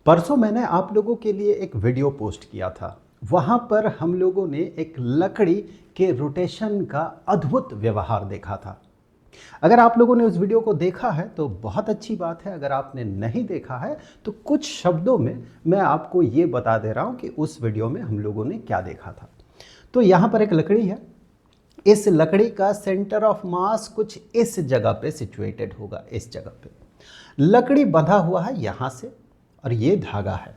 परसों मैंने आप लोगों के लिए एक वीडियो पोस्ट किया था। वहाँ पर हम लोगों ने एक लकड़ी के रोटेशन का अद्भुत व्यवहार देखा था। अगर आप लोगों ने उस वीडियो को देखा है तो बहुत अच्छी बात है। अगर आपने नहीं देखा है तो कुछ शब्दों में मैं आपको ये बता दे रहा हूँ कि उस वीडियो में हम लोगों ने क्या देखा था। तो यहाँ पर एक लकड़ी है। इस लकड़ी का सेंटर ऑफ मास कुछ इस जगह पे सिचुएटेड होगा। इस जगह पे लकड़ी बंधा हुआ है यहाँ से, और ये धागा है।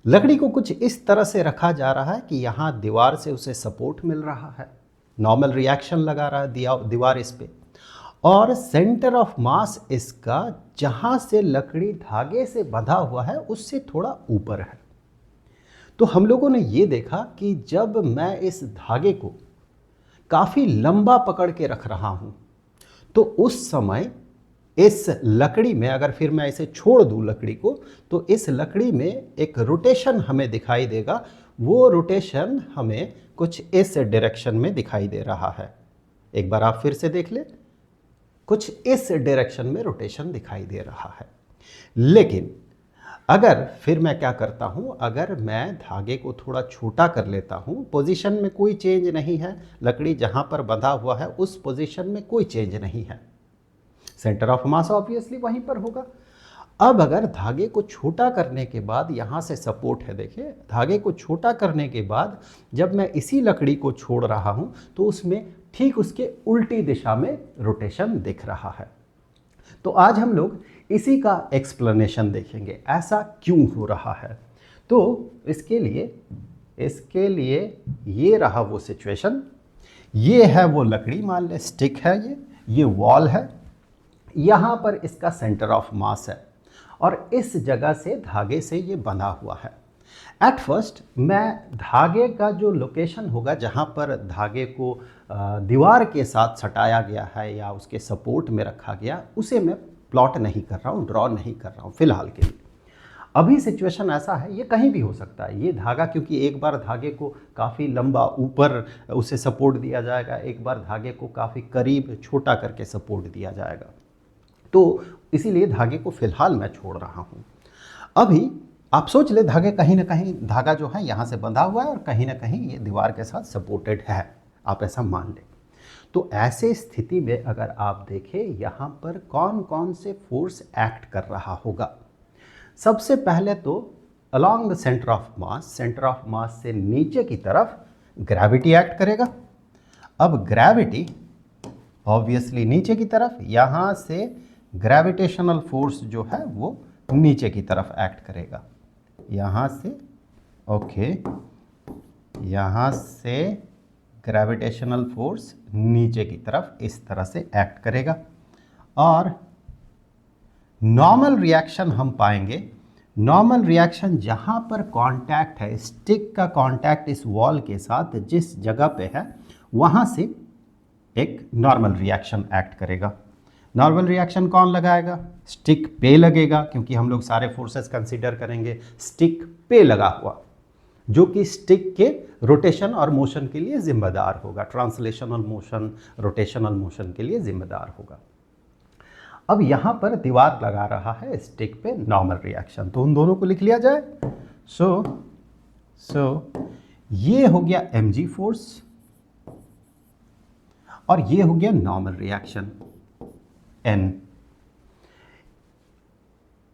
लकड़ी को कुछ इस तरह से रखा जा रहा है कि यहाँ दीवार से उसे सपोर्ट मिल रहा है, नॉर्मल रिएक्शन लगा रहा है दीवार इस पे, और सेंटर ऑफ मास इसका जहाँ से लकड़ी धागे से बंधा हुआ है उससे थोड़ा ऊपर है। तो हम लोगों ने ये देखा कि जब मैं इस धागे को काफ़ी लंबा पकड़ के रख रहा हूँ तो उस समय इस लकड़ी में, अगर फिर मैं इसे छोड़ दूं लकड़ी को, तो इस लकड़ी में एक रोटेशन हमें दिखाई देगा। वो रोटेशन हमें कुछ इस डायरेक्शन में दिखाई दे रहा है। एक बार आप फिर से देख ले, कुछ इस डायरेक्शन में रोटेशन दिखाई दे रहा है। लेकिन अगर फिर मैं क्या करता हूं, अगर मैं धागे को थोड़ा छोटा कर लेता हूं, पोजीशन में कोई चेंज नहीं है, लकड़ी जहां पर बंधा हुआ है उस पोजीशन में कोई चेंज नहीं है, सेंटर ऑफ मास ऑब्वियसली वहीं पर होगा। अब अगर धागे को छोटा करने के बाद, यहाँ से सपोर्ट है, देखिए धागे को छोटा करने के बाद जब मैं इसी लकड़ी को छोड़ रहा हूँ तो उसमें ठीक उसके उल्टी दिशा में रोटेशन दिख रहा है। तो आज हम लोग इसी का एक्सप्लेनेशन देखेंगे, ऐसा क्यों हो रहा है। तो इसके लिए ये रहा वो सिचुएशन, ये है वो लकड़ी, मान ले स्टिक है, ये वॉल है, यहाँ पर इसका सेंटर ऑफ मास है और इस जगह से धागे से ये बंधा हुआ है। एट फर्स्ट मैं धागे का जो लोकेशन होगा जहाँ पर धागे को दीवार के साथ सटाया गया है या उसके सपोर्ट में रखा गया, उसे मैं प्लॉट नहीं कर रहा हूँ, ड्रॉ नहीं कर रहा हूँ फिलहाल के लिए। अभी सिचुएशन ऐसा है, ये कहीं भी हो सकता है। ये धागा, क्योंकि एक बार धागे को काफ़ी लंबा ऊपर उसे सपोर्ट दिया जाएगा, एक बार धागे को काफ़ी करीब छोटा करके सपोर्ट दिया जाएगा, तो इसीलिए धागे को फिलहाल मैं छोड़ रहा हूँ। अभी आप सोच ले, धागे कहीं ना कहीं, धागा जो है यहाँ से बंधा हुआ है और कहीं ना कहीं ये दीवार के साथ सपोर्टेड है, आप ऐसा मान लें। तो ऐसे स्थिति में अगर आप देखें यहाँ पर कौन कौन से फोर्स एक्ट कर रहा होगा। सबसे पहले तो along the centre of mass, centre of mass से नीचे की तरफ ग्रेविटी एक्ट करेगा। अब ग्रेविटी ऑब्वियसली नीचे की तरफ, यहाँ से ग्रेविटेशनल फोर्स जो है वो नीचे की तरफ एक्ट करेगा, यहाँ से, ओके, यहाँ से ग्रेविटेशनल फोर्स नीचे की तरफ इस तरह से एक्ट करेगा। और नॉर्मल रिएक्शन हम पाएंगे, नॉर्मल रिएक्शन जहाँ पर कांटेक्ट है, स्टिक का कांटेक्ट इस वॉल के साथ जिस जगह पे है, वहाँ से एक नॉर्मल रिएक्शन एक्ट करेगा। नॉर्मल रिएक्शन कौन लगाएगा? स्टिक पे लगेगा, क्योंकि हम लोग सारे फोर्सेस कंसीडर करेंगे स्टिक पे लगा हुआ, जो कि स्टिक के रोटेशन और मोशन के लिए जिम्मेदार होगा, ट्रांसलेशनल मोशन, रोटेशनल मोशन के लिए जिम्मेदार होगा। अब यहाँ पर दीवार लगा रहा है स्टिक पे नॉर्मल रिएक्शन, तो उन दोनों को लिख लिया जाए। सो ये हो गया mg फोर्स और ये हो गया normal reaction n।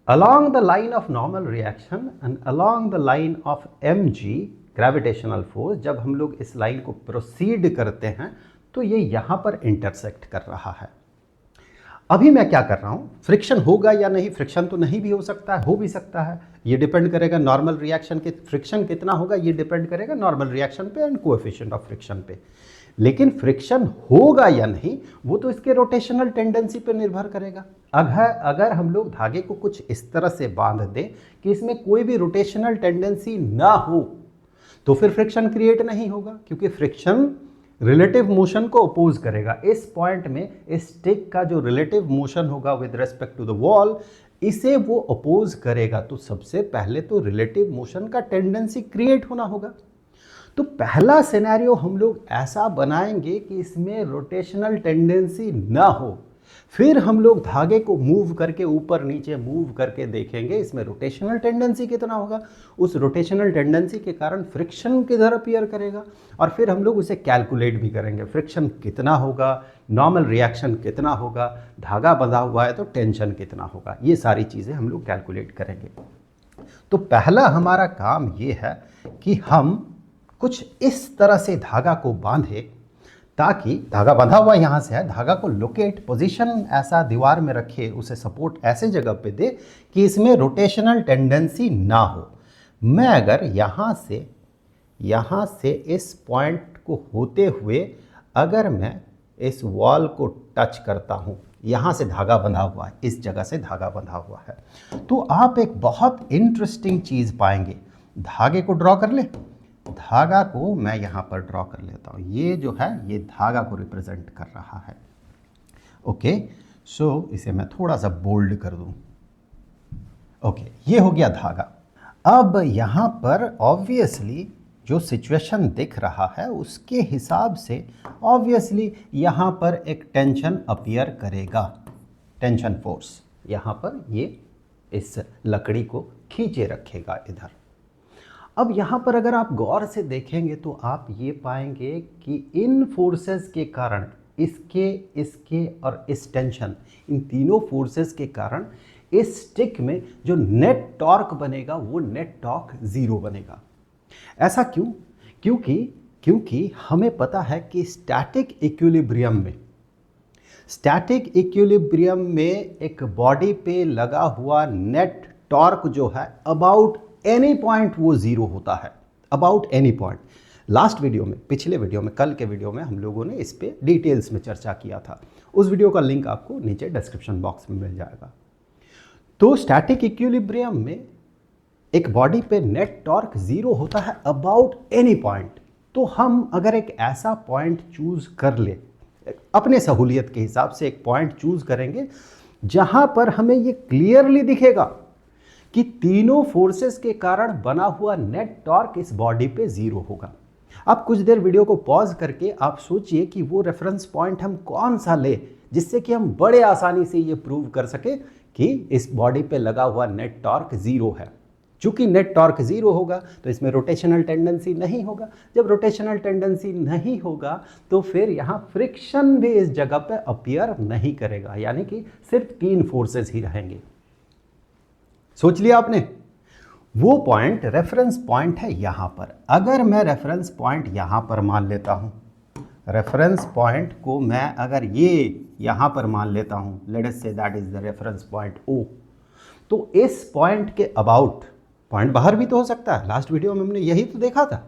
Along the line of normal reaction and along the line of mg gravitational force, जब हम लोग इस लाइन को प्रोसीड करते हैं तो ये यहाँ पर इंटरसेक्ट कर रहा है। अभी मैं क्या कर रहा हूँ, फ्रिक्शन होगा या नहीं, फ्रिक्शन तो नहीं भी हो सकता है, हो भी सकता है, ये डिपेंड करेगा नॉर्मल रिएक्शन के, फ्रिक्शन कितना होगा ये डिपेंड करेगा नॉर्मल रिएक्शन पे एंड कोएफिशिएंट ऑफ फ्रिक्शन पे। लेकिन फ्रिक्शन होगा या नहीं वो तो इसके रोटेशनल टेंडेंसी पर निर्भर करेगा। अगर हम लोग धागे को कुछ इस तरह से बांध दें कि इसमें कोई भी रोटेशनल टेंडेंसी ना हो तो फिर फ्रिक्शन क्रिएट नहीं होगा, क्योंकि फ्रिक्शन रिलेटिव मोशन को अपोज करेगा। इस पॉइंट में इस स्टिक का जो रिलेटिव मोशन होगा with respect to the wall, इसे वो अपोज करेगा। तो सबसे पहले तो रिलेटिव मोशन का टेंडेंसी क्रिएट होना होगा। तो पहला सिनेरियो हम लोग ऐसा बनाएंगे कि इसमें रोटेशनल टेंडेंसी ना हो, फिर हम लोग धागे को मूव करके ऊपर नीचे मूव करके देखेंगे इसमें रोटेशनल टेंडेंसी कितना होगा, उस रोटेशनल टेंडेंसी के कारण फ्रिक्शन किधर अपीयर करेगा, और फिर हम लोग उसे कैलकुलेट भी करेंगे, फ्रिक्शन कितना होगा, नॉर्मल रिएक्शन कितना होगा, धागा बंधा हुआ है तो टेंशन कितना होगा, ये सारी चीज़ें हम लोग कैलकुलेट करेंगे। तो पहला हमारा काम ये है कि हम कुछ इस तरह से धागा को बांधे ताकि धागा बंधा हुआ यहाँ से है, धागा को लोकेट पोजीशन ऐसा दीवार में रखे, उसे सपोर्ट ऐसे जगह पे दे कि इसमें रोटेशनल टेंडेंसी ना हो। मैं अगर यहाँ से इस पॉइंट को होते हुए अगर मैं इस वॉल को टच करता हूँ, यहाँ से धागा बंधा हुआ है, इस जगह से धागा बंधा हुआ है, तो आप एक बहुत इंटरेस्टिंग चीज़ पाएंगे। धागे को ड्रॉ कर ले, धागा को मैं यहाँ पर ड्रॉ कर लेता हूँ, ये जो है ये धागा को रिप्रेजेंट कर रहा है। ओके, सो इसे मैं थोड़ा सा बोल्ड कर दूँ। ओके, ये हो गया धागा। अब यहाँ पर ऑब्वियसली जो सिचुएशन दिख रहा है उसके हिसाब से ऑब्वियसली यहाँ पर एक टेंशन अपीयर करेगा, टेंशन फोर्स यहाँ पर ये इस लकड़ी को खींचे रखेगा इधर। अब यहाँ पर अगर आप गौर से देखेंगे तो आप ये पाएंगे कि इन फोर्सेस के कारण, इसके और इस टेंशन, इन तीनों फोर्सेस के कारण इस स्टिक में जो नेट टॉर्क बनेगा वो नेट टॉर्क ज़ीरो बनेगा। ऐसा क्यों? क्योंकि हमें पता है कि स्टैटिक इक्विलिब्रियम में एक बॉडी पे लगा हुआ नेट टॉर्क जो है अबाउट एनी पॉइंट वो ज़ीरो होता है, about any point. Last video में, पिछले वीडियो में, कल के वीडियो में हम लोगों ने इस पे डिटेल्स में चर्चा किया था, उस वीडियो का लिंक आपको नीचे डिस्क्रिप्शन बॉक्स में मिल जाएगा। तो स्टैटिक इक्विलिब्रियम में एक बॉडी पे नेट टॉर्क ज़ीरो होता है अबाउट एनी पॉइंट। तो हम अगर एक ऐसा पॉइंट चूज़ कर ले, अपने सहूलियत के हिसाब से एक पॉइंट चूज़ करेंगे जहाँ पर हमें ये क्लियरली दिखेगा कि तीनों फोर्सेस के कारण बना हुआ नेट टॉर्क इस बॉडी पे ज़ीरो होगा। आप कुछ देर वीडियो को पॉज करके आप सोचिए कि वो रेफरेंस पॉइंट हम कौन सा ले जिससे कि हम बड़े आसानी से ये प्रूव कर सके कि इस बॉडी पे लगा हुआ नेट टॉर्क ज़ीरो है। चूंकि नेट टॉर्क ज़ीरो होगा तो इसमें रोटेशनल टेंडेंसी नहीं होगा। जब रोटेशनल टेंडेंसी नहीं होगा तो फिर यहाँ फ्रिक्शन भी इस जगह पे अपीयर नहीं करेगा, यानी कि सिर्फ तीन फोर्सेस ही रहेंगे। सोच लिया आपने? वो पॉइंट रेफरेंस पॉइंट है यहाँ पर। अगर मैं रेफरेंस पॉइंट यहाँ पर मान लेता हूँ, रेफरेंस पॉइंट को मैं अगर ये यहाँ पर मान लेता हूँ, late us say that is the reference point O, तो इस पॉइंट के अबाउट, पॉइंट बाहर भी तो हो सकता है, लास्ट वीडियो में हमने यही तो देखा था,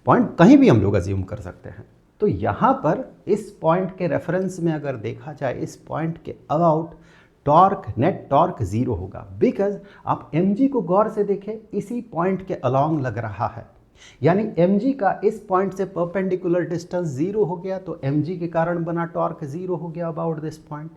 पॉइंट कहीं भी हम लोग अज्यूम कर सकते हैं। तो यहाँ पर इस पॉइंट के रेफरेंस में अगर देखा जाए, इस पॉइंट के about torque, net torque zero होगा। बिकॉज आप mg को गौर से देखें, इसी पॉइंट के अलोंग लग रहा है, यानी mg का इस पॉइंट से परपेंडिकुलर डिस्टेंस ज़ीरो हो गया, तो mg के कारण बना टॉर्क ज़ीरो हो गया about this point.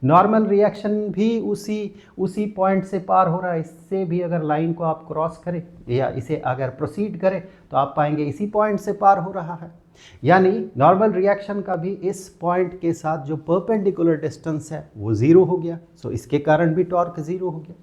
Normal reaction भी उसी पॉइंट से पार हो रहा है। इससे भी अगर लाइन को आप क्रॉस करें या इसे अगर प्रोसीड करें तो आप पाएंगे इसी पॉइंट से पार हो रहा है, यानी नॉर्मल रिएक्शन का भी इस पॉइंट के साथ जो परपेंडिकुलर डिस्टेंस है वो ज़ीरो हो गया, सो इसके कारण भी टॉर्क ज़ीरो हो गया।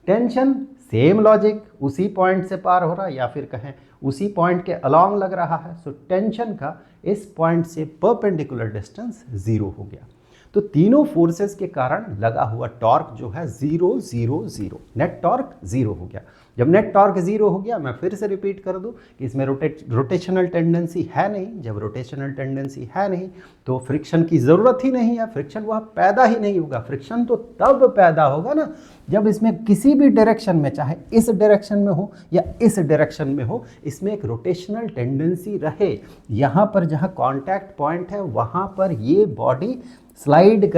टेंशन सेम लॉजिक, उसी पॉइंट से पार हो रहा है या फिर कहें उसी पॉइंट के अलोंग लग रहा है, सो टेंशन का इस पॉइंट से परपेंडिकुलर डिस्टेंस ज़ीरो हो गया। तो तीनों फोर्सेस के कारण लगा हुआ टॉर्क जो है zero zero zero, net torque zero हो गया। जब नेट टॉर्क ज़ीरो हो गया, मैं फिर से रिपीट कर दूं कि इसमें रोटेशनल टेंडेंसी है नहीं। जब रोटेशनल टेंडेंसी है नहीं तो फ्रिक्शन की ज़रूरत ही नहीं है, फ्रिक्शन वह पैदा ही नहीं होगा। फ्रिक्शन तो तब पैदा होगा ना जब इसमें किसी भी डायरेक्शन में, चाहे इस डायरेक्शन में हो या इस डायरेक्शन में हो, इसमें एक रोटेशनल टेंडेंसी रहे। यहाँ पर जहाँ कॉन्टैक्ट पॉइंट है वहाँ पर ये बॉडी स्लाइड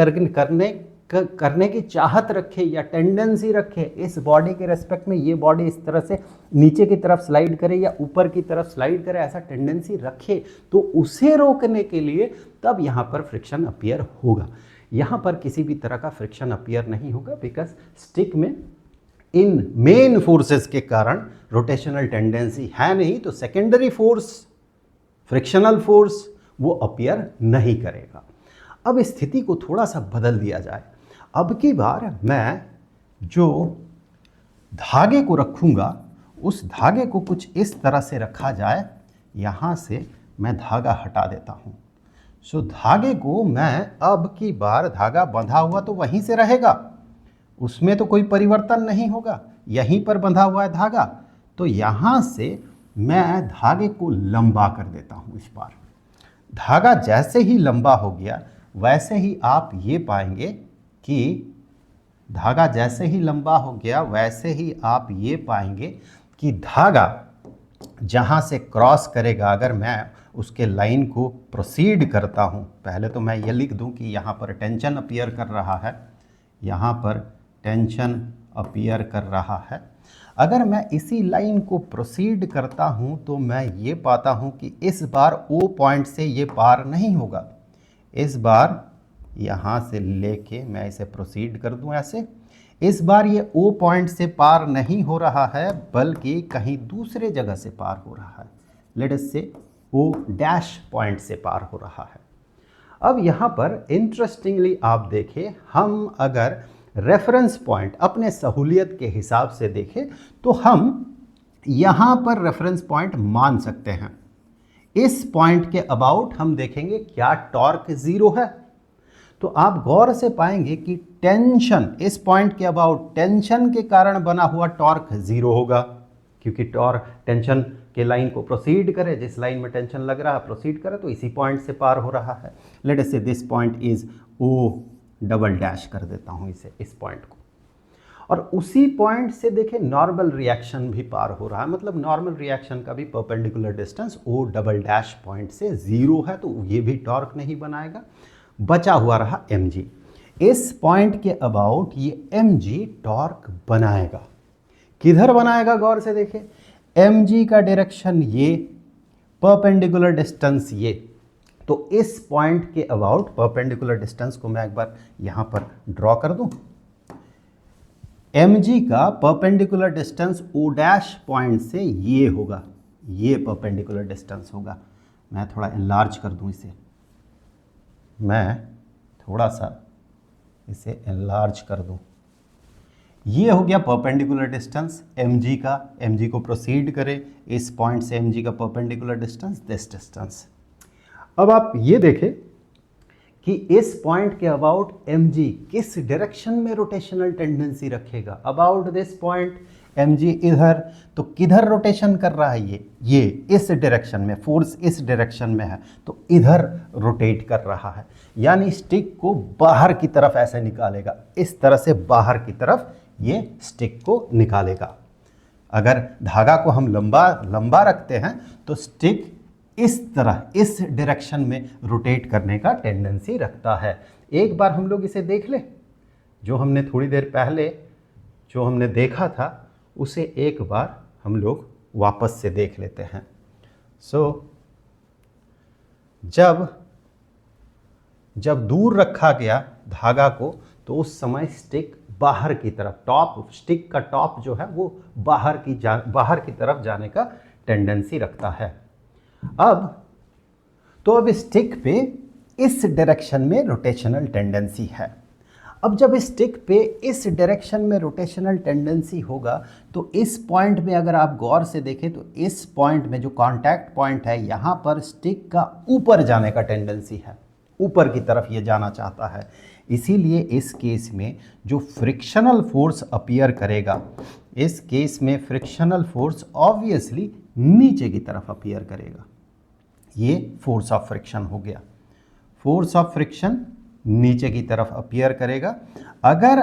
करने की चाहत रखे या टेंडेंसी रखे, इस बॉडी के रेस्पेक्ट में ये बॉडी इस तरह से नीचे की तरफ स्लाइड करे या ऊपर की तरफ स्लाइड करे, ऐसा टेंडेंसी रखे, तो उसे रोकने के लिए तब यहाँ पर फ्रिक्शन अपीयर होगा। यहाँ पर किसी भी तरह का फ्रिक्शन अपीयर नहीं होगा, बिकॉज स्टिक में इन मेन फोर्सेस के कारण रोटेशनल टेंडेंसी है नहीं, तो सेकेंडरी फोर्स, फ्रिक्शनल फोर्स वो अपीयर नहीं करेगा। अब स्थिति को थोड़ा सा बदल दिया जाए। अब की बार मैं जो धागे को रखूँगा उस धागे को कुछ इस तरह से रखा जाए, यहाँ से मैं धागा हटा देता हूँ। सो धागे को मैं अब की बार, धागा बंधा हुआ तो वहीं से रहेगा, उसमें तो कोई परिवर्तन नहीं होगा, यहीं पर बंधा हुआ है धागा, तो यहाँ से मैं धागे को लंबा कर देता हूँ। इस बार धागा जैसे ही लंबा हो गया वैसे ही आप ये पाएंगे कि धागा जैसे ही लंबा हो गया वैसे ही आप ये पाएंगे कि धागा जहाँ से क्रॉस करेगा, अगर मैं उसके लाइन को प्रोसीड करता हूँ, पहले तो मैं ये लिख दूँ कि यहाँ पर टेंशन अपीयर कर रहा है, यहाँ पर टेंशन अपीयर कर रहा है। अगर मैं इसी लाइन को प्रोसीड करता हूँ तो मैं ये पाता हूँ कि इस बार ओ पॉइंट से ये पार नहीं होगा। इस बार यहाँ से लेके मैं इसे प्रोसीड कर दूँ ऐसे, इस बार ये ओ पॉइंट से पार नहीं हो रहा है बल्कि कहीं दूसरे जगह से पार हो रहा है। लेट अस से ओ डैश पॉइंट से पार हो रहा है। अब यहाँ पर इंटरेस्टिंगली आप देखें, हम अगर रेफरेंस पॉइंट अपने सहूलियत के हिसाब से देखें तो हम यहाँ पर रेफरेंस पॉइंट मान सकते हैं। इस पॉइंट के अबाउट हम देखेंगे क्या टॉर्क ज़ीरो है, तो आप गौर से पाएंगे कि टेंशन, इस पॉइंट के अबाउट टेंशन के कारण बना हुआ टॉर्क ज़ीरो होगा, क्योंकि टेंशन के लाइन को प्रोसीड करे, जिस लाइन में टेंशन लग रहा है प्रोसीड करे तो इसी पॉइंट से पार हो रहा है। Let us say this point is O double dash कर देता हूँ इसे, इस पॉइंट को, और उसी पॉइंट से देखें नॉर्मल रिएक्शन भी पार हो रहा है, मतलब नॉर्मल रिएक्शन का भी perpendicular distance O double dash point से ज़ीरो है, तो ये भी टॉर्क नहीं बनाएगा। बचा हुआ रहा mg, इस पॉइंट के अबाउट ये mg टॉर्क बनाएगा। किधर बनाएगा गौर से देखें, mg का डायरेक्शन ये, परपेंडिकुलर डिस्टेंस ये, तो इस पॉइंट के अबाउट परपेंडिकुलर डिस्टेंस को मैं एक बार यहाँ पर ड्रॉ कर दूं। mg का perpendicular distance o dash point से ये होगा, ये परपेंडिकुलर डिस्टेंस होगा। मैं थोड़ा एनलार्ज कर दूं इसे, मैं थोड़ा सा इसे एनलार्ज कर दूं। ये हो गया परपेंडिकुलर डिस्टेंस mg का, mg को प्रोसीड करें इस पॉइंट से mg का परपेंडिकुलर डिस्टेंस दिस डिस्टेंस। अब आप ये देखें कि इस पॉइंट के अबाउट mg किस डायरेक्शन में रोटेशनल टेंडेंसी रखेगा। अबाउट दिस पॉइंट mg इधर, तो किधर रोटेशन कर रहा है ये इस डायरेक्शन में, फोर्स इस डायरेक्शन में है तो इधर रोटेट कर रहा है, यानी स्टिक को बाहर की तरफ ऐसे निकालेगा, इस तरह से बाहर की तरफ ये स्टिक को निकालेगा। अगर धागा को हम लंबा रखते हैं तो स्टिक इस तरह, इस डायरेक्शन में रोटेट करने का टेंडेंसी रखता है। एक बार हम लोग इसे देख लें, जो हमने थोड़ी देर पहले जो हमने देखा था उसे एक बार हम लोग वापस से देख लेते हैं। जब दूर रखा गया धागा को तो उस समय स्टिक बाहर की तरफ, स्टिक का टॉप जो है वो बाहर की तरफ जाने का टेंडेंसी रखता है। अब स्टिक पे इस डायरेक्शन में रोटेशनल टेंडेंसी है। अब जब स्टिक पे इस डायरेक्शन में रोटेशनल टेंडेंसी होगा तो इस पॉइंट में अगर आप गौर से देखें तो इस पॉइंट में जो कांटेक्ट पॉइंट है यहाँ पर स्टिक का ऊपर जाने का टेंडेंसी है, ऊपर की तरफ ये जाना चाहता है। इसीलिए इस केस में जो फ्रिक्शनल फोर्स अपीयर करेगा, इस केस में फ्रिक्शनल फोर्स ऑब्वियसली नीचे की तरफ अपीयर करेगा। ये फोर्स ऑफ फ्रिक्शन हो गया, फोर्स ऑफ फ्रिक्शन नीचे की तरफ अपीयर करेगा। अगर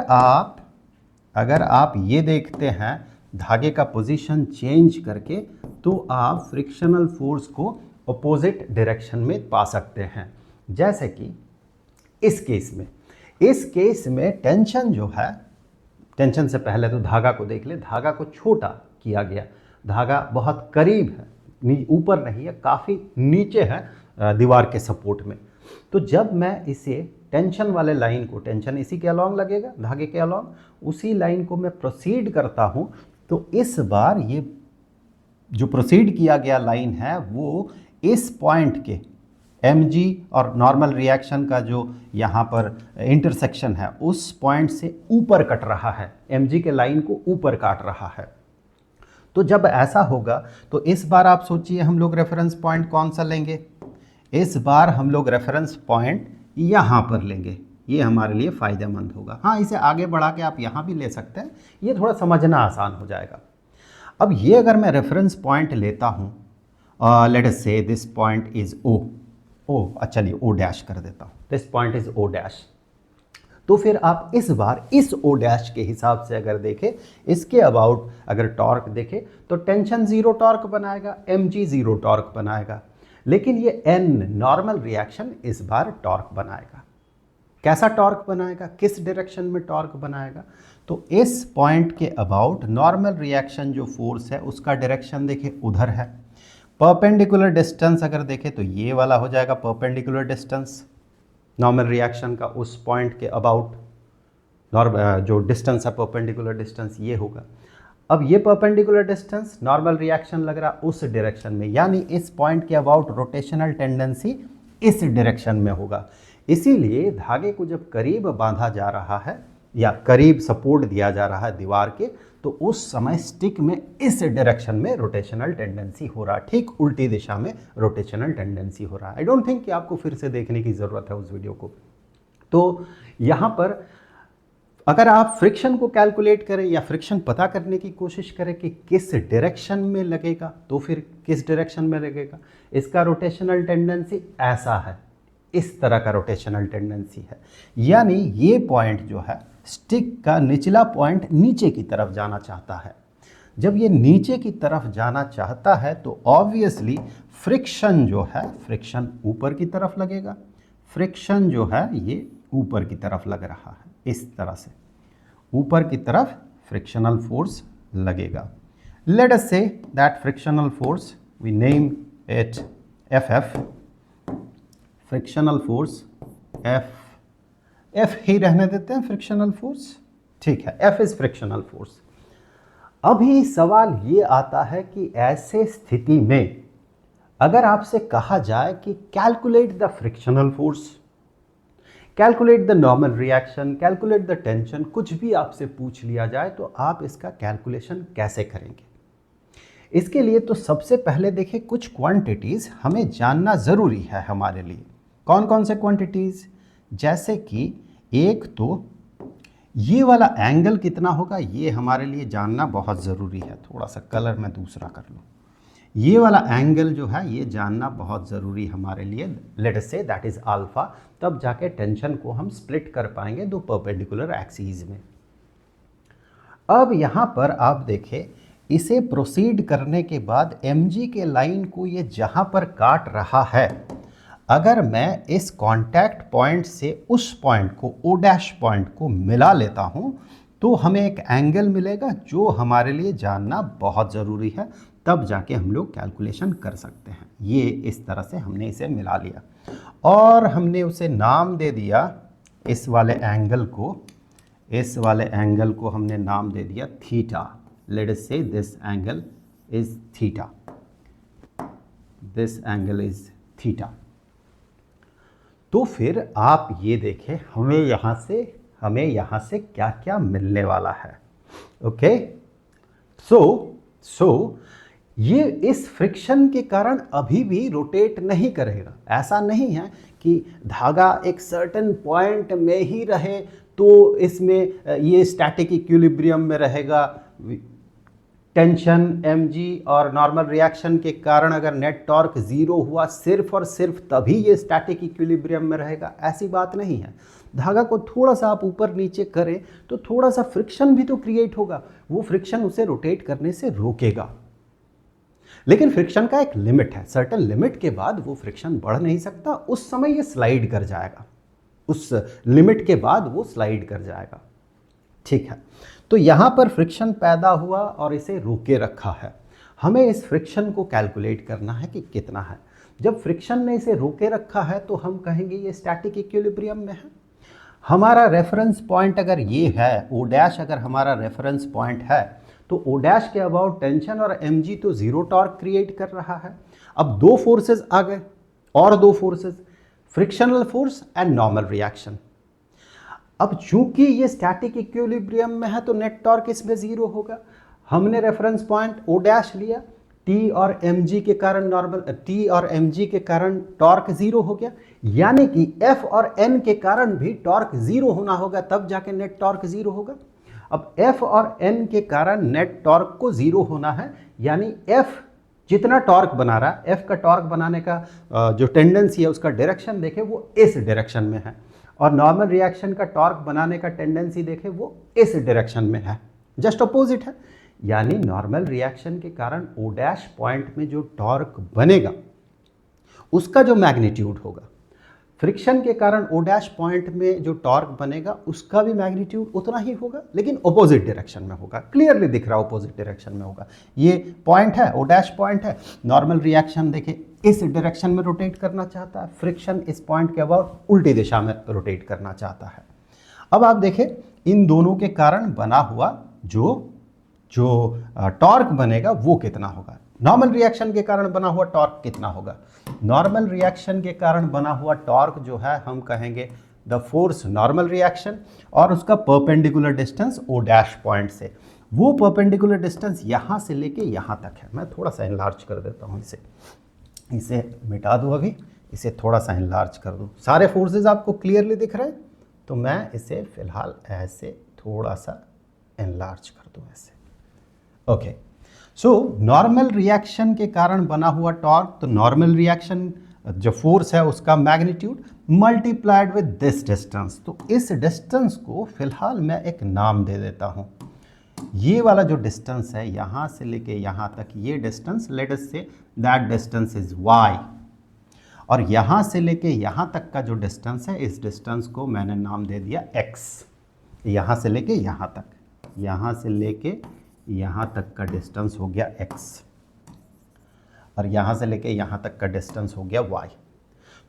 आप ये देखते हैं धागे का पोजीशन चेंज करके तो आप फ्रिक्शनल फोर्स को अपोजिट डायरेक्शन में पा सकते हैं। जैसे कि इस केस में टेंशन जो है, टेंशन से पहले तो धागा को देख ले, धागा को छोटा किया गया, धागा बहुत करीब है, ऊपर नहीं है, काफ़ी नीचे है दीवार के सपोर्ट में। तो जब मैं इसे टेंशन वाले लाइन को, टेंशन इसी के अलॉन्ग लगेगा, धागे के अलॉन्ग, उसी लाइन को मैं प्रोसीड करता हूँ तो इस बार ये जो प्रोसीड किया गया लाइन है वो इस पॉइंट के mg और नॉर्मल रिएक्शन का जो यहाँ पर इंटरसेक्शन है उस पॉइंट से ऊपर कट रहा है, mg के लाइन को ऊपर काट रहा है। तो जब ऐसा होगा तो इस बार आप सोचिए हम लोग रेफरेंस पॉइंट कौन सा लेंगे, इस बार हम लोग रेफरेंस पॉइंट यहाँ पर लेंगे, ये हमारे लिए फ़ायदेमंद होगा। हाँ, इसे आगे बढ़ा के आप यहाँ भी ले सकते हैं, ये थोड़ा समझना आसान हो जाएगा। अब ये अगर मैं रेफरेंस पॉइंट लेता हूँ, late us say this point is ओ चलिए ओ डैश कर देता हूँ, this point is O dash. तो फिर आप इस बार इस ओ डैश के हिसाब से अगर देखें, इसके अबाउट अगर टॉर्क देखें तो टेंशन ज़ीरो टॉर्क बनाएगा, mg ज़ीरो टॉर्क बनाएगा, लेकिन ये n नॉर्मल रिएक्शन इस बार टॉर्क बनाएगा। कैसा टॉर्क बनाएगा, किस डायरेक्शन में टॉर्क बनाएगा, तो इस पॉइंट के अबाउट नॉर्मल रिएक्शन जो फोर्स है उसका डायरेक्शन देखें उधर है। परपेंडिकुलर डिस्टेंस अगर देखें तो ये वाला हो जाएगा परपेंडिकुलर डिस्टेंस नॉर्मल रिएक्शन का, उस पॉइंट के अबाउट जो डिस्टेंस है परपेंडिकुलर डिस्टेंस ये होगा। अब ये परपेंडिकुलर डिस्टेंस नॉर्मल रिएक्शन लग रहा उस डायरेक्शन में, यानी इस पॉइंट के अबाउट रोटेशनल टेंडेंसी इस डायरेक्शन में होगा। इसीलिए धागे को जब करीब बांधा जा रहा है या करीब सपोर्ट दिया जा रहा है दीवार के, तो उस समय स्टिक में इस डायरेक्शन में रोटेशनल टेंडेंसी हो रहा है, ठीक उल्टी दिशा में रोटेशनल टेंडेंसी हो रहा है। आई डोंट थिंक कि आपको फिर से देखने की ज़रूरत है उस वीडियो को। तो यहाँ पर अगर आप फ्रिक्शन को कैलकुलेट करें या फ्रिक्शन पता करने की कोशिश करें कि किस डायरेक्शन में लगेगा, तो फिर किस डायरेक्शन में लगेगा, इसका रोटेशनल टेंडेंसी ऐसा है, इस तरह का रोटेशनल टेंडेंसी है, यानी ये पॉइंट जो है स्टिक का निचला पॉइंट नीचे की तरफ जाना चाहता है। जब ये नीचे की तरफ जाना चाहता है तो ऑब्वियसली फ्रिक्शन जो है, फ्रिक्शन ऊपर की तरफ लगेगा, फ्रिक्शन जो है ये ऊपर की तरफ लग रहा है, इस तरह से ऊपर की तरफ फ्रिक्शनल फोर्स लगेगा। Let us say that frictional force we name it FF, frictional force F ही रहने देते हैं, फ्रिक्शनल फोर्स, ठीक है, F इज फ्रिक्शनल फोर्स। अभी सवाल ये आता है कि ऐसे स्थिति में अगर आपसे कहा जाए कि calculate the frictional force, calculate the normal reaction, calculate the tension, कुछ भी आपसे पूछ लिया जाए तो आप इसका कैलकुलेशन कैसे करेंगे। इसके लिए तो सबसे पहले देखिए कुछ क्वांटिटीज़ हमें जानना ज़रूरी है हमारे लिए। कौन कौन से क्वांटिटीज़, जैसे कि एक तो ये वाला एंगल कितना होगा, ये हमारे लिए जानना बहुत ज़रूरी है। थोड़ा सा कलर मैं दूसरा कर लूँ, ये वाला एंगल जो है ये जानना बहुत ज़रूरी हमारे लिए। Late us say that is alpha, तब जाके टेंशन को हम स्प्लिट कर पाएंगे दो परपेंडिकुलर एक्सिस में। अब यहाँ पर आप देखें, इसे प्रोसीड करने के बाद mg के लाइन को ये जहाँ पर काट रहा है, अगर मैं इस कांटेक्ट पॉइंट से उस पॉइंट को ओ डैश पॉइंट को मिला लेता हूँ तो हमें एक एंगल मिलेगा जो हमारे लिए जानना बहुत ज़रूरी है, तब जाके हम लोग कैलकुलेशन कर सकते हैं। ये इस तरह से हमने इसे मिला लिया और हमने उसे नाम दे दिया, इस वाले एंगल को हमने नाम दे दिया theta. Late us say this angle is theta, this angle is theta. तो फिर आप ये देखें हमें यहाँ से क्या क्या मिलने वाला है। ओके, सो ये इस फ्रिक्शन के कारण अभी भी रोटेट नहीं करेगा। ऐसा नहीं है कि धागा एक सर्टेन पॉइंट में ही रहे तो इसमें ये स्टैटिक इक्विलिब्रियम में रहेगा। टेंशन mg और नॉर्मल रिएक्शन के कारण अगर नेट टॉर्क ज़ीरो हुआ सिर्फ और सिर्फ तभी ये स्टैटिक इक्विलिब्रियम में रहेगा, ऐसी बात नहीं है। धागा को थोड़ा सा आप ऊपर नीचे करें तो थोड़ा सा फ्रिक्शन भी तो क्रिएट होगा, वो फ्रिक्शन उसे रोटेट करने से रोकेगा। लेकिन फ्रिक्शन का एक लिमिट है, सर्टेन लिमिट के बाद वो फ्रिक्शन बढ़ नहीं सकता, उस समय ये स्लाइड कर जाएगा, उस लिमिट के बाद वो स्लाइड कर जाएगा। ठीक है, तो यहाँ पर फ्रिक्शन पैदा हुआ और इसे रोके रखा है। हमें इस फ्रिक्शन को कैलकुलेट करना है कि कितना है। जब फ्रिक्शन ने इसे रोके रखा है तो हम कहेंगे ये स्टैटिक इक्विलिब्रियम में है। हमारा रेफरेंस पॉइंट अगर ये है, ओ डैश अगर हमारा रेफरेंस पॉइंट है, तो ओ डैश के अबाउट टेंशन और mg तो ज़ीरो टॉर्क क्रिएट कर रहा है। अब दो फोर्सेस आ गए, और दो forces, frictional force and normal reaction. अब चूंकि ये स्टैटिक इक्विलिब्रियम में है तो नेट टॉर्क इसमें जीरो होगा। हमने रेफरेंस पॉइंट ओ डैश लिया, टी और एम जी के कारण नॉर्मल, टी और एम जी के कारण टॉर्क जीरो हो गया, यानी कि एफ और एन के कारण भी टॉर्क जीरो होना होगा, तब जाके नेट टॉर्क जीरो होगा। अब एफ और एन के कारण नेट टॉर्क को जीरो होना है, यानी एफ जितना टॉर्क बना रहा है, एफ का टॉर्क बनाने का जो टेंडेंसी है उसका डायरेक्शन देखे वो इस डायरेक्शन में है, और नॉर्मल रिएक्शन का टॉर्क बनाने का टेंडेंसी देखे वो इस डायरेक्शन में है, जस्ट अपोजिट है। यानी नॉर्मल रिएक्शन के कारण ओ डैश पॉइंट में जो टॉर्क बनेगा उसका जो मैग्नीट्यूड होगा, फ्रिक्शन के कारण ओ डैश पॉइंट में जो टॉर्क बनेगा उसका भी मैग्नीट्यूड उतना ही होगा, लेकिन ऑपोजिट डायरेक्शन में होगा। क्लियरली दिख रहा है ऑपोजिट डायरेक्शन में होगा। ये पॉइंट है, ओ डैश पॉइंट है, नॉर्मल रिएक्शन देखिए इस डायरेक्शन में रोटेट करना चाहता है, फ्रिक्शन इस पॉइंट के अबाउट उल्टी दिशा में रोटेट करना चाहता है। अब आप देखें इन दोनों के कारण बना हुआ जो टॉर्क बनेगा वो कितना होगा। नॉर्मल रिएक्शन के कारण बना हुआ टॉर्क कितना होगा। नॉर्मल रिएक्शन के कारण बना हुआ टॉर्क जो है हम कहेंगे द फोर्स नॉर्मल रिएक्शन, और उसका perpendicular distance O dash point से, वो परपेंडिकुलर डिस्टेंस यहाँ से लेके यहाँ तक है। मैं थोड़ा सा इनलार्ज कर देता हूँ, इसे मिटा दूँ, अभी इसे थोड़ा सा इनलार्ज कर दूँ। सारे फोर्सेस आपको क्लियरली दिख रहे हैं, तो मैं इसे फिलहाल ऐसे थोड़ा सा इनलार्ज कर दूँ ऐसे। ओके, सो नॉर्मल रिएक्शन के कारण बना हुआ टॉर्क, तो नॉर्मल रिएक्शन जो फोर्स है उसका magnitude multiplied with this distance. तो इस डिस्टेंस को फिलहाल मैं एक नाम दे देता हूँ। ये वाला जो डिस्टेंस है यहाँ से लेके यहाँ तक, ये distance late us say that distance is y, और यहाँ से लेके यहाँ तक का जो डिस्टेंस है इस डिस्टेंस को मैंने नाम दे दिया x। यहाँ से लेके यहाँ तक, यहाँ से लेके यहाँ तक का डिस्टेंस हो गया x, और यहाँ से लेके यहाँ तक का डिस्टेंस हो गया y।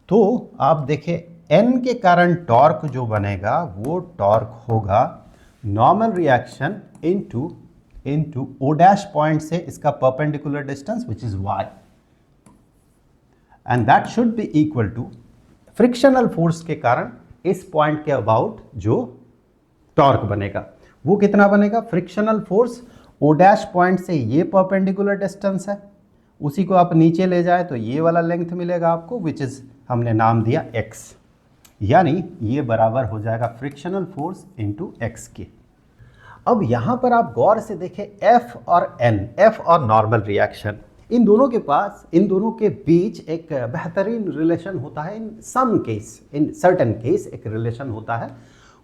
तो आप देखें n के कारण टॉर्क जो बनेगा वो टॉर्क होगा normal reaction into O dash point से इसका perpendicular distance which is y, and that should be equal to frictional force के कारण इस पॉइंट के अबाउट जो टॉर्क बनेगा वो कितना बनेगा। Frictional force O dash point से ये परपेंडिकुलर डिस्टेंस है, उसी को आप नीचे ले जाए तो ये वाला लेंथ मिलेगा आपको, विच इज हमने नाम दिया x, यानी ये बराबर हो जाएगा फ्रिक्शनल फोर्स इनटू x के। अब यहाँ पर आप गौर से देखें f और n, f और नॉर्मल रिएक्शन, इन दोनों के बीच एक बेहतरीन रिलेशन होता है। In some case, in certain case एक रिलेशन होता है।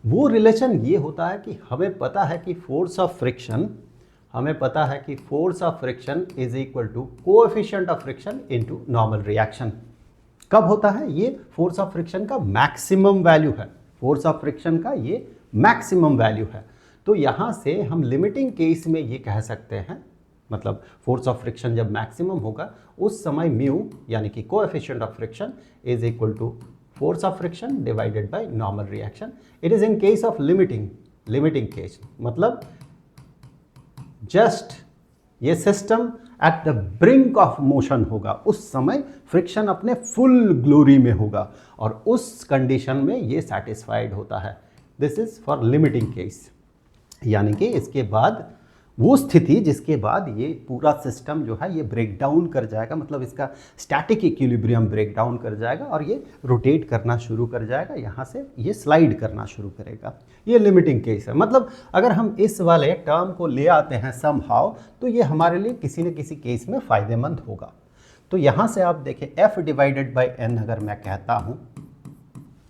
वो रिलेशन ये होता है कि हमें पता है कि force of friction is equal to coefficient of friction into normal reaction. कब होता है ये? फोर्स ऑफ फ्रिक्शन का मैक्सिमम वैल्यू है, फोर्स ऑफ फ्रिक्शन का ये मैक्सिमम वैल्यू है। तो यहाँ से हम लिमिटिंग केस में ये कह सकते हैं, मतलब फोर्स ऑफ फ्रिक्शन जब मैक्सिमम होगा उस समय म्यू यानी कि coefficient of friction is equal to force of friction divided by normal reaction. It is in case of limiting case, मतलब जस्ट ये system at the brink of motion होगा, उस समय फ्रिक्शन अपने फुल ग्लोरी में होगा, और उस कंडीशन में ये सेटिस्फाइड होता है। This is for limiting case, यानी कि इसके बाद वो स्थिति जिसके बाद ये पूरा सिस्टम जो है ये ब्रेक डाउन कर जाएगा, मतलब इसका स्टैटिक इक्विलिब्रियम ब्रेक डाउन कर जाएगा और ये रोटेट करना शुरू कर जाएगा, यहाँ से ये स्लाइड करना शुरू करेगा। ये लिमिटिंग केस है। मतलब अगर हम इस वाले टर्म को ले आते हैं समहाउ, तो ये हमारे लिए किसी न किसी केस में फ़ायदेमंद होगा। तो यहाँ से आप देखें f डिवाइडेड बाई n अगर मैं कहता हूँ,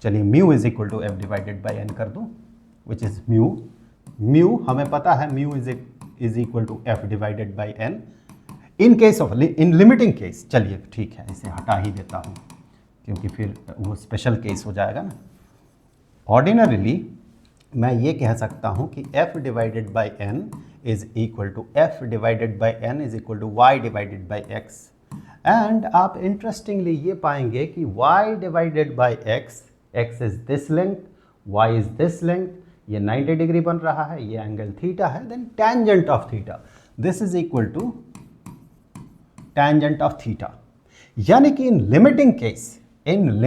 चलिए mu is equal to f divided by n कर दूँ, विच इज़ म्यू हमें पता है mu is equal to f divided by n in limiting case. चलिए ठीक है, इसे हटा ही देता हूँ क्योंकि फिर वो स्पेशल केस हो जाएगा ना। ऑर्डिनरीली मैं ये कह सकता हूँ कि f divided by n is equal to f divided by n is equal to y divided by x, and आप इंटरेस्टिंगली ये पाएंगे कि y divided by x is this length, y is this length, ये 90 degree बन रहा है, ये angle theta है, then tangent of theta this is equal to tangent of theta. यानी कि in limiting case, in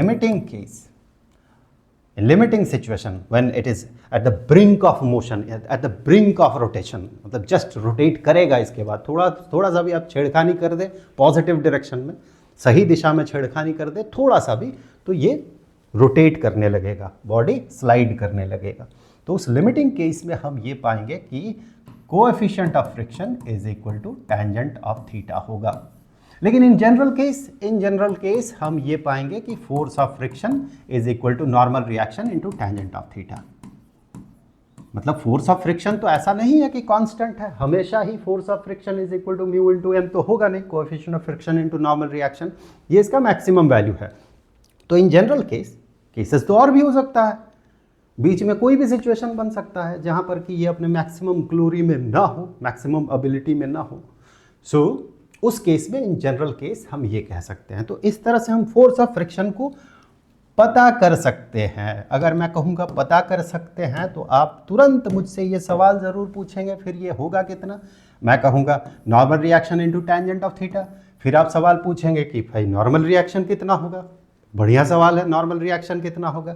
limiting situation when it is at the brink of motion, at the brink of rotation, मतलब just rotate करेगा, इसके बाद थोड़ा सा भी आप छेड़खानी कर दे पॉजिटिव डायरेक्शन में, सही दिशा में छेड़खानी कर दे थोड़ा सा भी, तो ये रोटेट करने लगेगा, बॉडी स्लाइड करने लगेगा। तो उस लिमिटिंग केस में हम ये पाएंगे कि coefficient of friction is equal to tangent of theta होगा। लेकिन इन जनरल केस हम ये पाएंगे कि force of friction is equal to normal reaction into tangent of theta. मतलब फोर्स ऑफ फ्रिक्शन तो ऐसा नहीं है कि कांस्टेंट है, हमेशा ही force of friction is equal to mu into m तो होगा नहीं, coefficient of friction into normal reaction ये इसका मैक्सिमम वैल्यू है। तो इन जनरल केसेस तो और भी हो सकता है, बीच में कोई भी सिचुएशन बन सकता है जहां पर कि ये अपने मैक्सिमम ग्लोरी में ना हो, मैक्सिमम एबिलिटी में ना हो। सो उस केस में इन जनरल केस हम ये कह सकते हैं। तो इस तरह से हम फोर्स ऑफ फ्रिक्शन को पता कर सकते हैं। अगर मैं कहूँगा पता कर सकते हैं तो आप तुरंत मुझसे ये सवाल ज़रूर पूछेंगे, फिर ये होगा कितना। मैं कहूँगा normal reaction into tangent of theta, फिर आप सवाल पूछेंगे कि भाई नॉर्मल रिएक्शन कितना होगा। बढ़िया सवाल है, नॉर्मल रिएक्शन कितना होगा।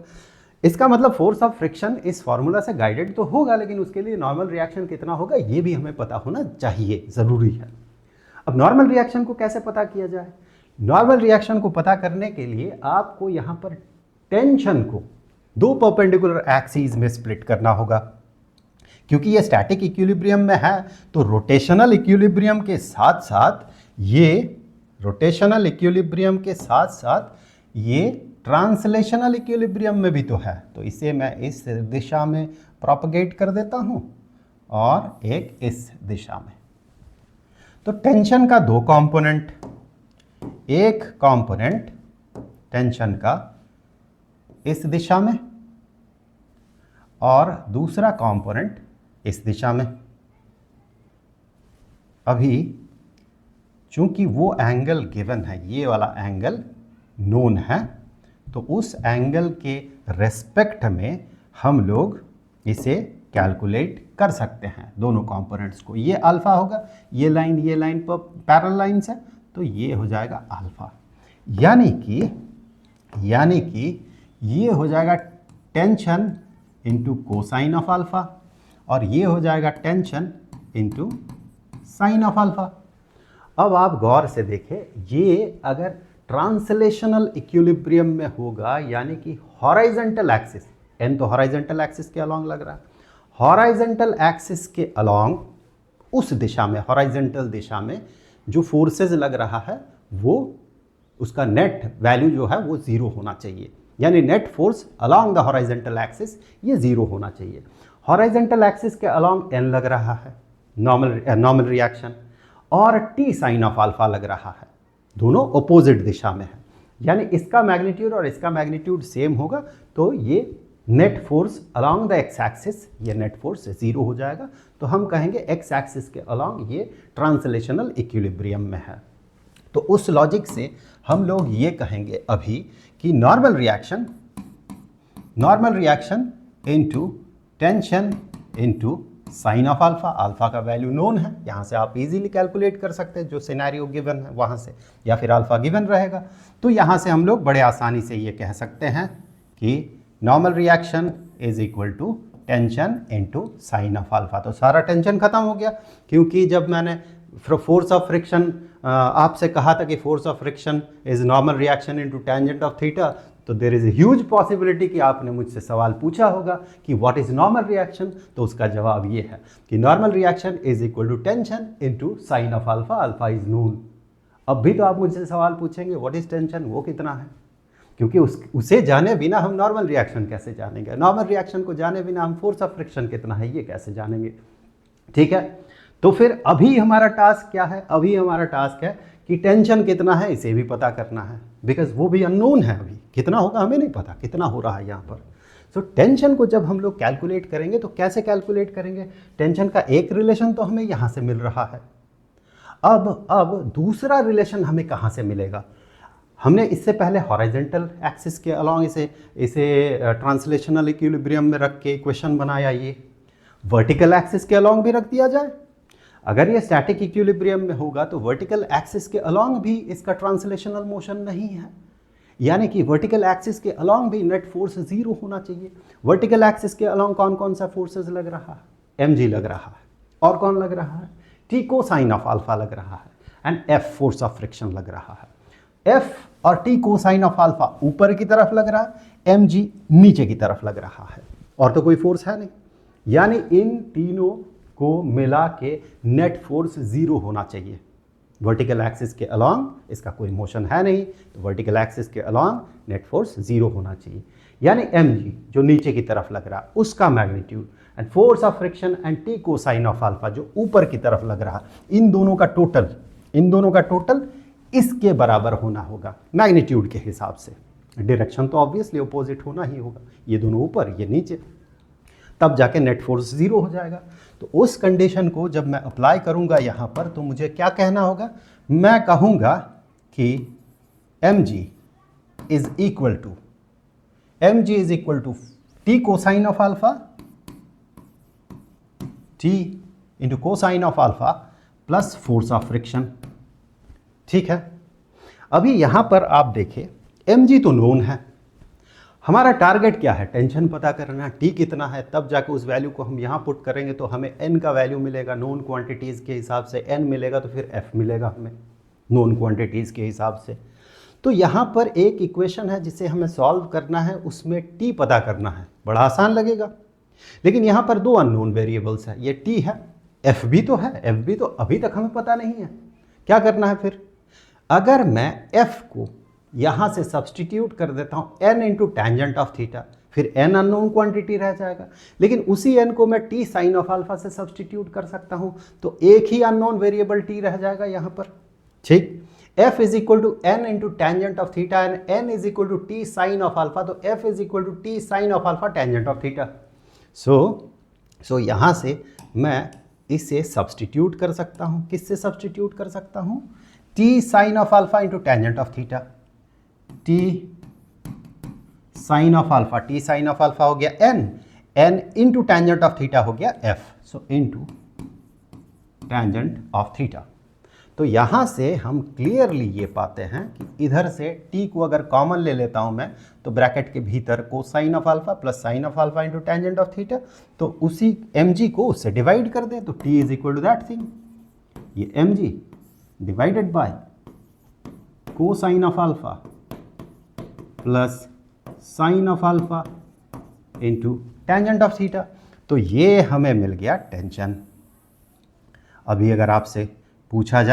इसका मतलब फोर्स ऑफ फ्रिक्शन इस फॉर्मूला से गाइडेड तो होगा, लेकिन उसके लिए नॉर्मल रिएक्शन कितना होगा ये भी हमें पता होना चाहिए, ज़रूरी है। अब नॉर्मल रिएक्शन को कैसे पता किया जाए? नॉर्मल रिएक्शन को पता करने के लिए आपको यहाँ पर टेंशन को दो परपेंडिकुलर एक्सिस में स्प्लिट करना होगा। क्योंकि ये स्टैटिक इक्विलिब्रियम में है तो रोटेशनल इक्विलिब्रियम के साथ साथ ये ट्रांसलेशनल इक्विलिब्रियम में भी तो है। तो इसे मैं इस दिशा में प्रोपगेट कर देता हूँ और एक इस दिशा में। तो टेंशन का दो कंपोनेंट, एक कंपोनेंट टेंशन का इस दिशा में और दूसरा कंपोनेंट इस दिशा में। अभी चूंकि वो एंगल गिवन है, ये वाला एंगल नोन है, तो उस एंगल के रेस्पेक्ट में हम लोग इसे कैलकुलेट कर सकते हैं दोनों कंपोनेंट्स को। ये अल्फा होगा, ये लाइन पर पैरेलल लाइंस है, तो ये हो जाएगा अल्फा। यानी कि ये हो जाएगा tension into cosine of alpha और ये हो जाएगा tension into sine of alpha. अब आप गौर से देखें, ये अगर ट्रांसलेशनल इक्विलिब्रियम में होगा, यानी कि हॉराइजेंटल एक्सिस, एन तो हॉराइजेंटल एक्सिस के अलॉन्ग लग रहा है, हॉराइजेंटल एक्सिस के अलॉन्ग उस दिशा में, हॉराइजेंटल दिशा में जो फोर्सेस लग रहा है वो उसका नेट वैल्यू जो है वो ज़ीरो होना चाहिए। यानी net force along the horizontal axis ये ज़ीरो होना चाहिए। हॉराइजेंटल एक्सिस के अलॉन्ग एन लग रहा है नॉर्मल रिएक्शन और टी साइन ऑफ अल्फा लग रहा है, दोनों अपोजिट दिशा में है। यानी इसका मैग्नीट्यूड और इसका मैग्नीट्यूड सेम होगा, तो ये net force along the x axis, ये नेट फोर्स ज़ीरो हो जाएगा। तो हम कहेंगे एक्स एक्सिस के अलॉन्ग ये ट्रांसलेशनल इक्विलिब्रियम में है। तो उस लॉजिक से हम लोग ये कहेंगे अभी कि normal reaction into tension into sine of alpha, alpha का वैल्यू नोन है, यहाँ से आप इजीली कैलकुलेट कर सकते हैं जो सिनेरियो गिवन है वहाँ से, या फिर अल्फा गिवन रहेगा। तो यहाँ से हम लोग बड़े आसानी से ये कह सकते हैं कि normal reaction is equal to tension into sine of alpha. तो सारा टेंशन खत्म हो गया, क्योंकि जब मैंने फोर्स ऑफ फ्रिक्शन आपसे कहा था कि force of friction is normal reaction into tangent of theta, तो there is a huge possibility कि आपने मुझसे सवाल पूछा होगा कि व्हाट इज नॉर्मल रिएक्शन। तो उसका जवाब ये है कि normal reaction is equal to tension into sine of alpha, alpha is known. अब भी तो आप मुझसे सवाल पूछेंगे व्हाट इज टेंशन, वो कितना है, क्योंकि उसे जाने बिना हम नॉर्मल रिएक्शन कैसे जानेंगे, नॉर्मल रिएक्शन को जाने बिना हम फोर्स ऑफ फ्रिक्शन कितना है ये कैसे जानेंगे। ठीक है, तो फिर अभी हमारा टास्क क्या है? अभी हमारा टास्क है कि टेंशन कितना है इसे भी पता करना है, बिकॉज वो भी अननोन है, अभी कितना होगा हमें नहीं पता, कितना हो रहा है यहाँ पर। सो टेंशन को जब हम लोग कैलकुलेट करेंगे तो कैसे कैलकुलेट करेंगे? टेंशन का एक रिलेशन तो हमें यहाँ से मिल रहा है, अब दूसरा रिलेशन हमें कहाँ से मिलेगा? हमने इससे पहले हॉरिजॉन्टल एक्सिस के अलॉन्ग इसे ट्रांसलेशनल इक्विलिब्रियम में रख के इक्वेशन बनाया, ये वर्टिकल एक्सिस के अलॉन्ग भी रख दिया जाए। अगर ये स्टैटिक इक्विलिब्रियम में होगा तो वर्टिकल एक्सिस के अलोंग भी इसका ट्रांसलेशनल मोशन नहीं है, यानी कि वर्टिकल एक्सिस के अलोंग भी नेट फोर्स 0 होना चाहिए। वर्टिकल एक्सिस के अलोंग कौन कौन सा फोर्सेस लग रहा है? mg लग रहा है, और कौन लग रहा है? t कोसाइन ऑफ अल्फा लग रहा है, and f force of friction लग रहा है। f और t कोसाइन ऑफ अल्फा ऊपर की तरफ लग रहा है, mg नीचे की तरफ लग रहा है, और तो कोई फोर्स है नहीं, यानी इन तीनों को मिला के नेट फोर्स 0 होना चाहिए। वर्टिकल एक्सिस के अलोंग इसका कोई मोशन है नहीं, तो वर्टिकल एक्सिस के अलोंग नेट फोर्स 0 होना चाहिए, यानी mg जो नीचे की तरफ लग रहा है उसका magnitude and force of friction and t cosine of alpha जो ऊपर की तरफ लग रहा है, इन दोनों का टोटल इसके बराबर होना होगा मैग्नीट्यूड के हिसाब से। डायरेक्शन तो ऑब्वियसली अपोजिट होना ही होगा, ये दोनों ऊपर ये नीचे, तब जाके नेट फोर्स 0 हो जाएगा। तो उस कंडीशन को जब मैं अप्लाई करूंगा यहाँ पर, तो मुझे क्या कहना होगा? मैं कहूँगा कि mg is equal to t cosine of alpha, t into cosine of alpha plus force of friction. ठीक है, अभी यहाँ पर आप देखें mg तो नोन है, हमारा टारगेट क्या है? टेंशन पता करना, t कितना है, तब जाके उस वैल्यू को हम यहाँ पुट करेंगे तो हमें n का वैल्यू मिलेगा, नोन क्वांटिटीज़ के हिसाब से n मिलेगा, तो फिर f मिलेगा हमें नोन क्वांटिटीज़ के हिसाब से। तो यहाँ पर एक इक्वेशन है जिसे हमें सॉल्व करना है, उसमें t पता करना है, बड़ा आसान लगेगा, लेकिन यहाँ पर दो अननोन वेरिएबल्स है, ये t है, f भी तो है, f भी तो अभी तक हमें पता नहीं है। क्या करना है फिर? अगर मैं f को यहाँ से सब्सटीट्यूट कर देता हूँ n into tangent of theta, फिर n अननोन क्वांटिटी रह जाएगा, लेकिन उसी n को मैं t साइन ऑफ अल्फा से सब्सटीट्यूट कर सकता हूँ, तो एक ही अननोन वेरिएबल t रह जाएगा यहाँ पर। ठीक, f is equal to n into tangent of theta and n is equal to t sine of alpha, तो f is equal to t sine of alpha tangent of theta. So यहाँ से मैं इसे सब्सटीट्यूट कर सकता हूँ, किससे substitute कर सकता हूँ? t sine of alpha into tangent of theta, t sine of alpha, t sine of alpha हो गया n into tangent of theta हो गया f, so into tangent of theta. तो यहाँ से हम क्लियरली ये पाते हैं कि इधर से t को अगर कॉमन ले लेता हूँ मैं, तो ब्रैकेट के भीतर cosine of alpha plus sine of alpha into tangent of theta, तो उसी mg को उससे डिवाइड कर दें, तो t is equal to that thing, ये mg divided by cosine of alpha plus sine of alpha into tangent of theta. तो ये हमें मिल गया टेंशन। अभी अगर आपसे पूछा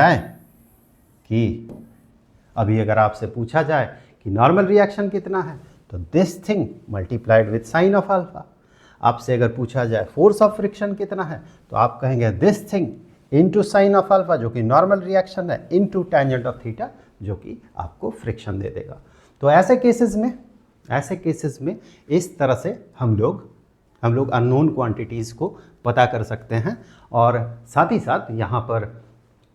जाए कि नॉर्मल रिएक्शन कितना है, तो this thing multiplied with sine of alpha. आपसे अगर पूछा जाए फोर्स ऑफ फ्रिक्शन कितना है, तो आप कहेंगे this thing into sine of alpha जो कि नॉर्मल रिएक्शन है, इंटू टेंजेंट ऑफ थीटा जो कि आपको फ्रिक्शन दे देगा। तो ऐसे केसेस में इस तरह से हम लोग अननोन क्वांटिटीज़ को पता कर सकते हैं। और साथ ही साथ यहाँ पर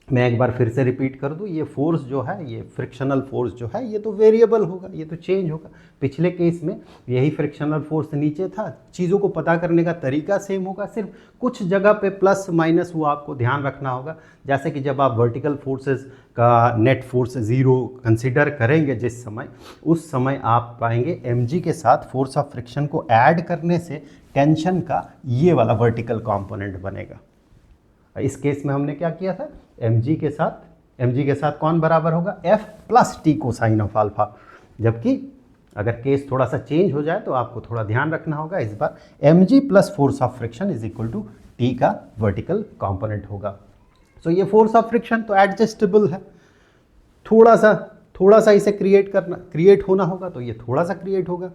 मैं एक बार फिर से रिपीट कर दूँ, ये फोर्स जो है, ये फ्रिक्शनल फोर्स जो है, ये तो वेरिएबल होगा, ये तो चेंज होगा। पिछले केस में यही फ्रिक्शनल फोर्स नीचे था, चीज़ों को पता करने का तरीका सेम होगा, सिर्फ कुछ जगह पे प्लस माइनस वो आपको ध्यान रखना होगा। जैसे कि जब आप वर्टिकल फोर्सेस का नेट फोर्स 0 कंसिडर करेंगे जिस समय, उस समय आप पाएंगे mg के साथ फोर्स ऑफ फ्रिक्शन को ऐड करने से टेंशन का ये वाला वर्टिकल कॉम्पोनेंट बनेगा। इस केस में हमने क्या किया था? mg के साथ कौन बराबर होगा? f plus t cosine of alpha. जबकि अगर केस थोड़ा सा चेंज हो जाए तो आपको थोड़ा ध्यान रखना होगा, इस बार mg plus force of friction is equal to t का वर्टिकल कंपोनेंट होगा। सो ये फोर्स ऑफ फ्रिक्शन तो एडजस्टेबल है, थोड़ा सा इसे क्रिएट होना होगा, तो ये थोड़ा सा क्रिएट होगा।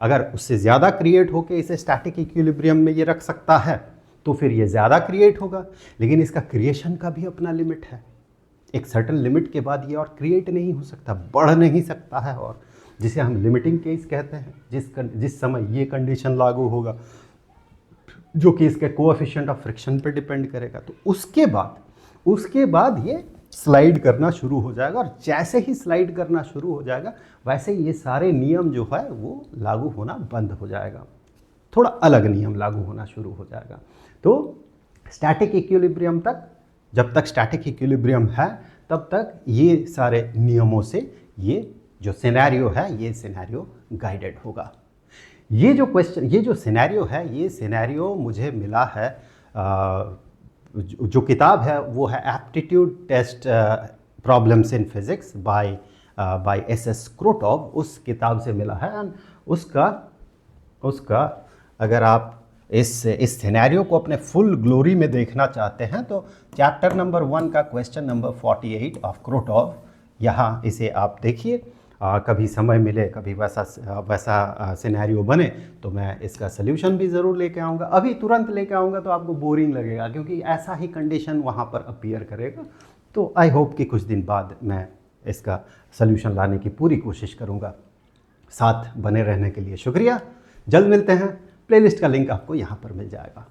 अगर उससे ज़्यादा क्रिएट होकर इसे स्टैटिक इक्विलिब्रियम में ये रख सकता है, तो फिर ये ज़्यादा क्रिएट होगा, लेकिन इसका क्रिएशन का भी अपना लिमिट है। एक सर्टन लिमिट के बाद ये और क्रिएट नहीं हो सकता, बढ़ नहीं सकता है, और जिसे हम लिमिटिंग केस कहते हैं, जिस समय ये कंडीशन लागू होगा जो कि इसके कोएफिशिएंट ऑफ फ्रिक्शन पर डिपेंड करेगा, तो उसके बाद ये स्लाइड करना शुरू हो जाएगा। और जैसे ही स्लाइड करना शुरू हो जाएगा, वैसे ये सारे नियम जो है वो लागू होना बंद हो जाएगा, थोड़ा अलग नियम लागू होना शुरू हो जाएगा। तो स्टैटिक इक्विलिब्रियम तक जब तक स्टैटिक इक्विलिब्रियम है तब तक ये सारे नियमों से ये जो सिनेरियो है ये सिनेरियो गाइडेड होगा। ये जो क्वेश्चन, ये जो सिनेरियो है, ये सिनेरियो मुझे मिला है जो किताब है वो है aptitude test problems in physics by S Krotov, उस किताब से मिला है। एंड उसका अगर आप इस सिनेरियो को अपने फुल ग्लोरी में देखना चाहते हैं तो चैप्टर नंबर 1 का क्वेश्चन नंबर 48 ऑफ क्रोटोव, यहाँ इसे आप देखिए। कभी समय मिले, कभी वैसा सिनेरियो बने तो मैं इसका सल्यूशन भी ज़रूर लेके आऊँगा। अभी तुरंत लेके आऊँगा तो आपको बोरिंग लगेगा, क्योंकि ऐसा ही कंडीशन वहाँ पर अपीयर करेगा। तो आई होप कि कुछ दिन बाद मैं इसका सल्यूशन लाने की पूरी कोशिश करूँगा। साथ बने रहने के लिए शुक्रिया। जल्द मिलते हैं। प्लेलिस्ट का लिंक आपको यहाँ पर मिल जाएगा।